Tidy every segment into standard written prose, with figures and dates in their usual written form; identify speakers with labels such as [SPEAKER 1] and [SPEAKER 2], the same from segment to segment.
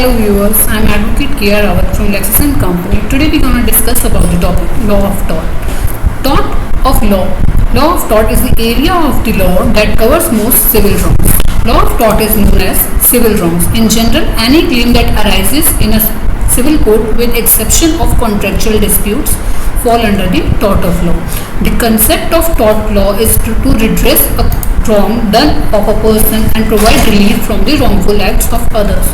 [SPEAKER 1] Hello viewers, I am Advocate K.R. Rawat from Lexis & Company. Today we are going to discuss about the topic Law of Tort. Tort of law. Law of tort is the area of the law that covers most civil wrongs. Law of tort is known as civil wrongs. In general, any claim that arises in a civil court with exception of contractual disputes fall under the tort of law. The concept of tort law is to redress a wrong done of a person and provide relief from the wrongful acts of others,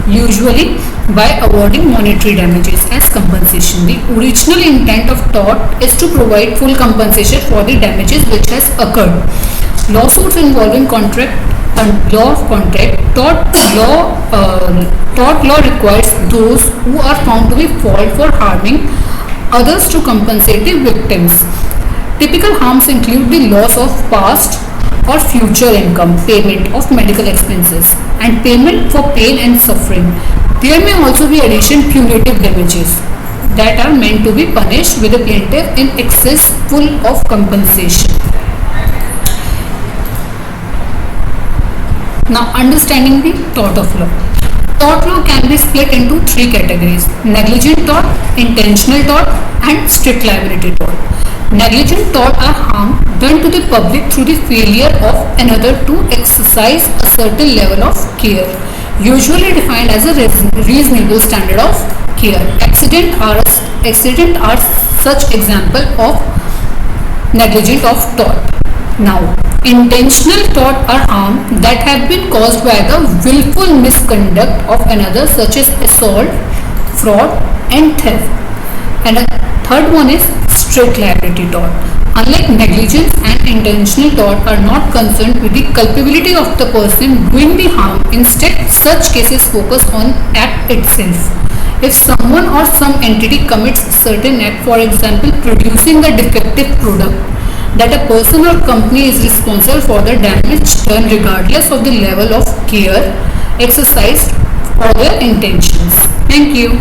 [SPEAKER 1] usually by awarding monetary damages as compensation. The original intent of tort is to provide full compensation for the damages which has occurred. Lawsuits involving contract and law of contract, tort law requires those who are found to be fault for harming others to compensate the victims. Typical harms include the loss of past or future income, payment of medical expenses, and payment for pain and suffering. There may also be additional punitive damages that are meant to be punished with the plaintiff in excess full of compensation. Now, understanding the tort of law. Tort law can be split into three categories: negligent tort, intentional tort, and strict liability tort. Negligent tort are harm done to the public through the failure of another to exercise a certain level of care, usually defined as a reasonable standard of care. Accident are such example of negligent of tort. Now, intentional tort are harm that have been caused by the willful misconduct of another, such as assault, fraud, and theft. And a third one is strict liability tort. Unlike negligence and intentional tort are not concerned with the culpability of the person doing the harm. Instead, such cases focus on act itself. If someone or some entity commits a certain act, for example, producing a defective product, that a person or company is responsible for the damage done regardless of the level of care exercised or their intentions. Thank you.